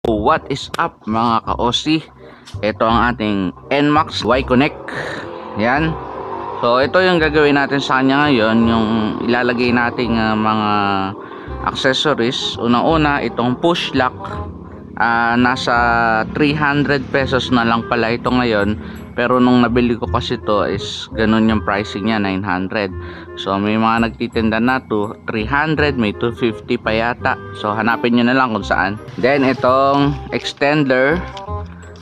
What is up mga ka-OC? Ito ang ating NMAX Y-Connect. Yan. So ito yung gagawin natin sa kanya ngayon, yung ilalagay nating mga accessories. Unang-una, itong push lock. Nasa 300 pesos na lang pala ito ngayon, pero nung nabili ko kasi to is ganun yung pricing niya, 900. So may mga nagtitinda na to 300, may 250 pa yata. So hanapin nyo na lang kung saan. Then itong extender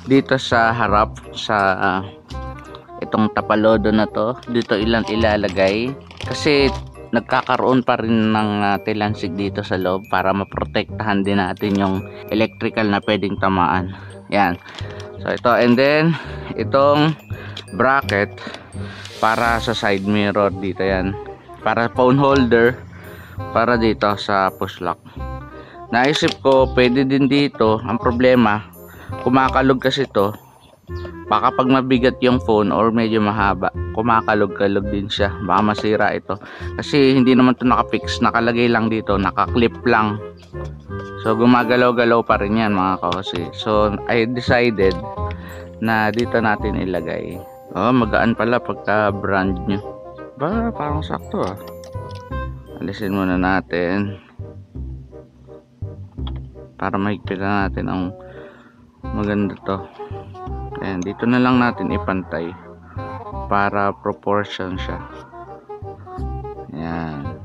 dito sa harap, sa itong tapalodo na to, dito ilang ilalagay kasi nagkakaroon pa rin ng tilansig dito sa loob para maprotektahan din natin yung electrical na pwedeng tamaan. Yan. So ito, and then itong bracket para sa side mirror dito, yan. Para phone holder, para dito sa push lock. Naisip ko pwede din dito. Ang problema, kumakalog kasi to. Baka pag mabigat yung phone or medyo mahaba, kumakalog-kalog din siya, baka masira ito kasi hindi naman to nakafix, nakalagay lang dito, nakaklip lang. So gumagalaw-galaw pa rin yan mga kasi. So I decided na dito natin ilagay. Magaan pala pagka brand new. Parang sakto ah. Alisin muna natin para mahigpitan natin ang maganda to. Ayan, dito na lang natin ipantay para proportion siya. Ayan.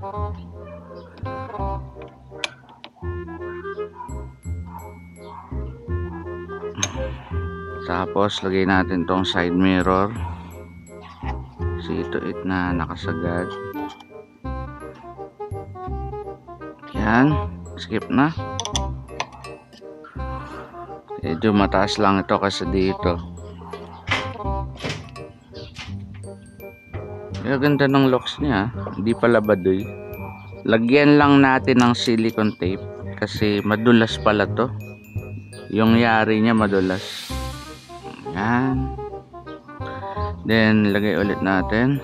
Tapos lagay natin tong side mirror. See to it na nakasagad. Ayan, skip na. Medyo mataas lang ito kasi dito. Ang ganda ng locks niya, hindi pala baduy. Lagyan lang natin ng silicone tape kasi madulas pala to. Yung yari niya madulas. Yan. Then lagay ulit natin.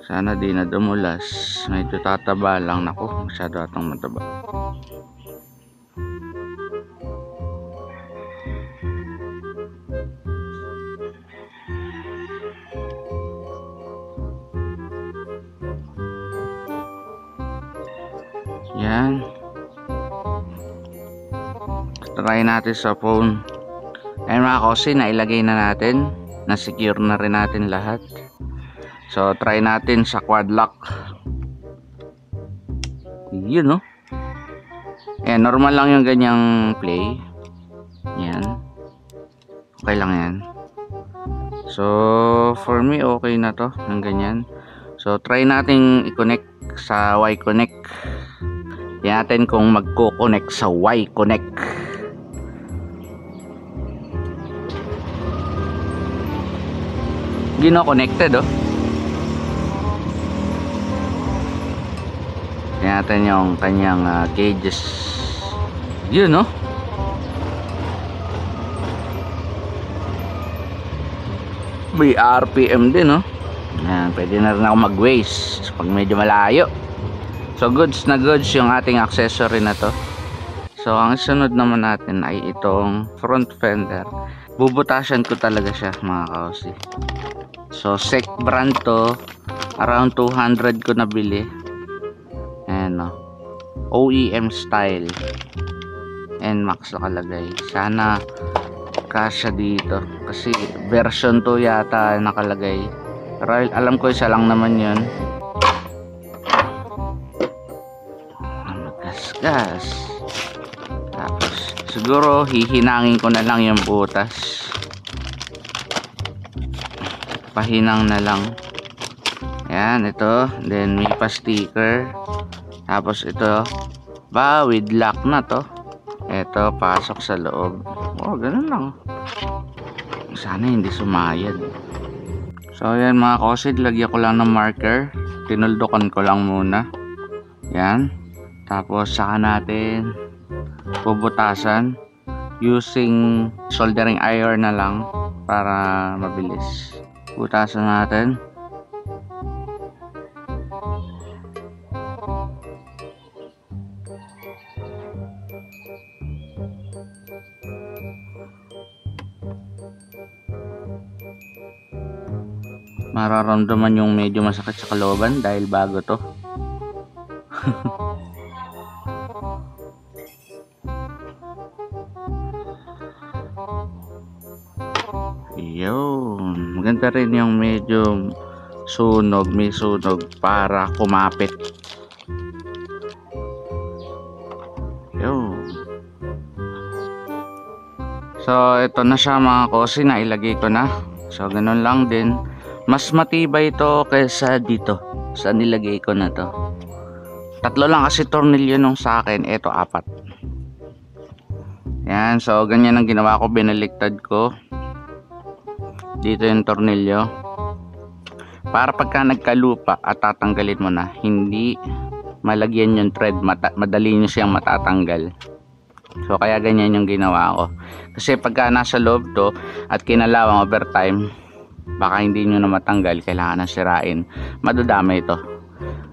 Sana di na dumulas. Medyo tataba lang. Naku, masyado atang mataba. Yan. Try natin sa phone. Ayan mga kasi, nailagay na natin. Na-secure na rin natin lahat. So try natin sa quad lock. Yun no. Ayan, normal lang yung ganyang play. Yan. Okay lang yan. So for me okay na to, yung ganyan. So try natin i-connect sa Y-Connect. Tingnan natin kung magko-connect sa Y-Connect. Gino-connected oh. Tingnan natin yung kanyang gauges. Yun oh. May RPM din oh. Ayan, pwede na rin ako mag-waste pag medyo malayo. So goods na goods yung ating accessory na to. So ang sunod naman natin ay itong front fender. Bubutasan ko talaga siya mga kausi. So SEC brand to, around 200 ko nabili. Ayan o, OEM style, NMAX nakalagay. Sana kasya dito kasi version 2 yata nakalagay, pero alam ko isa lang naman yun. Gas. Tapos siguro hihinangin ko na lang yung butas. Pahinang na lang. Yan, ito. Then may pa sticker. Tapos ito with lock na to. Ito pasok sa loob. Ganun lang. Sana hindi sumayad. So yan mga kosid, lagyan ko lang ng marker. Tinuldukan ko lang muna. Yan. Tapos saka natin bubutasan using soldering iron na lang para mabilis. Butasan natin. mararamdaman yung medyo masakit sa kalooban dahil bago to. Yun, maganda rin yung medyo sunog, may sunog para kumapit. Yun. So ito na siya mga kosi, na ilagay ko na. So ganun lang din, mas matibay ito kaysa dito sa nilagay ko na to. 3 lang kasi tornilyo nung sa akin, ito 4. Yan, so ganyan ang ginawa ko, binaliktad ko dito yung tornilyo para pagka nagkalupa at tatanggalin mo na, hindi malagyan yung thread, madali nyo siyang matatanggal. So kaya ganyan yung ginawa ko, kasi pagka nasa loob to at kinalawang overtime, baka hindi nyo na matanggal, kailangan na sirain, madudamay ito.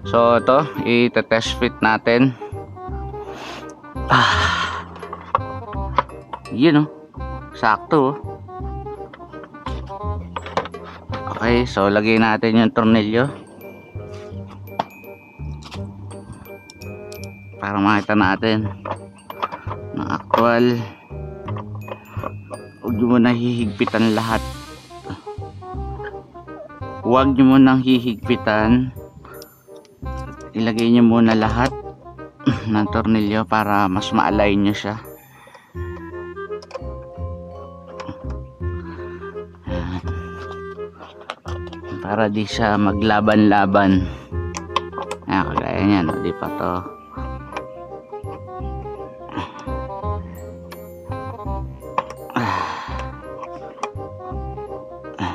So ito, i-test fit natin. Yun o, sakto. Okay, so lagay natin yung tornilyo para makita natin na actual. Huwag nyo muna hihigpitan lahat. Huwag nyo muna hihigpitan. Ilagay nyo muna lahat ng tornilyo para mas ma-align nyo siya. Para di siya maglaban-laban. Ayan, kagaya niyan, di pa to.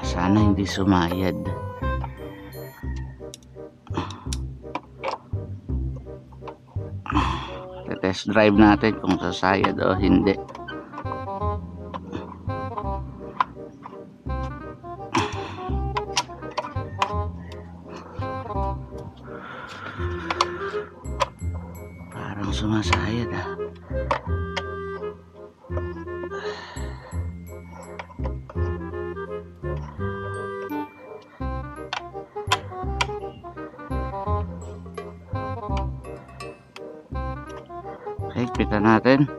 Sana hindi sumayad. Test drive natin kung sasayad o hindi. Parang sumasayad ah. Okay, kita natin.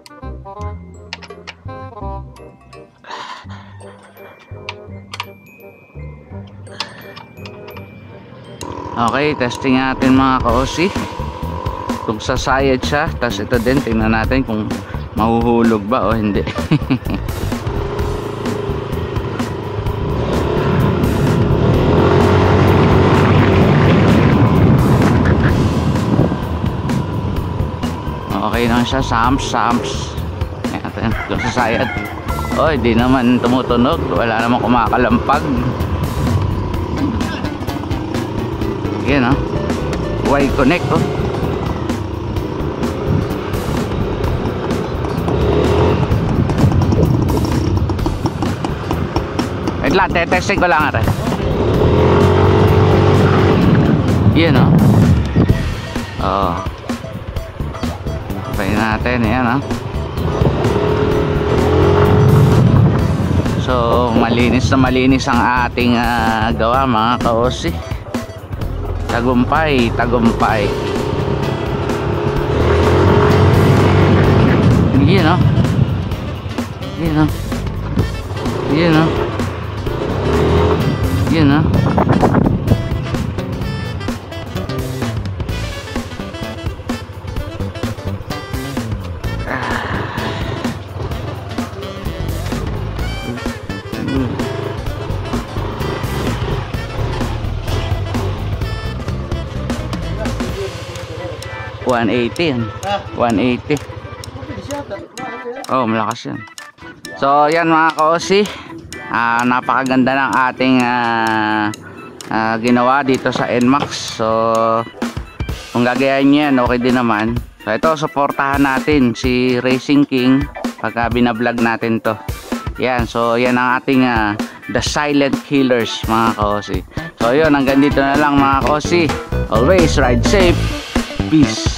Okay, testing natin mga ka-OC kung sasayad siya. Tapos ito din, tingnan natin kung mahuhulog ba o hindi. Okay naman siya, sams. Ayan, kung sasayad. Oh, hindi naman tumutunog, wala namang kumakalampag. Yan oh, Y-Connect oh. Wait lang, testing ko lang rin. Yan oh. Oh, try natin, yan oh. So malinis na malinis ang ating gawa mga ka-OC. Tagumpay, tagumpay. Yun o. Yun o. Yun o. Yun o. 180 yan. 180. Oh, malakas yan. So yan mga ka-OC, napakaganda ng ating ginawa dito sa NMAX. So kung gagayahin nyo yan, okay din naman. So ito, supportahan natin si Racing King pagka binablog natin to. Yan, so yan ang ating The Silent Killers mga ka-OC. So yun, hanggang dito na lang mga ka-OC. Always ride safe. Peace.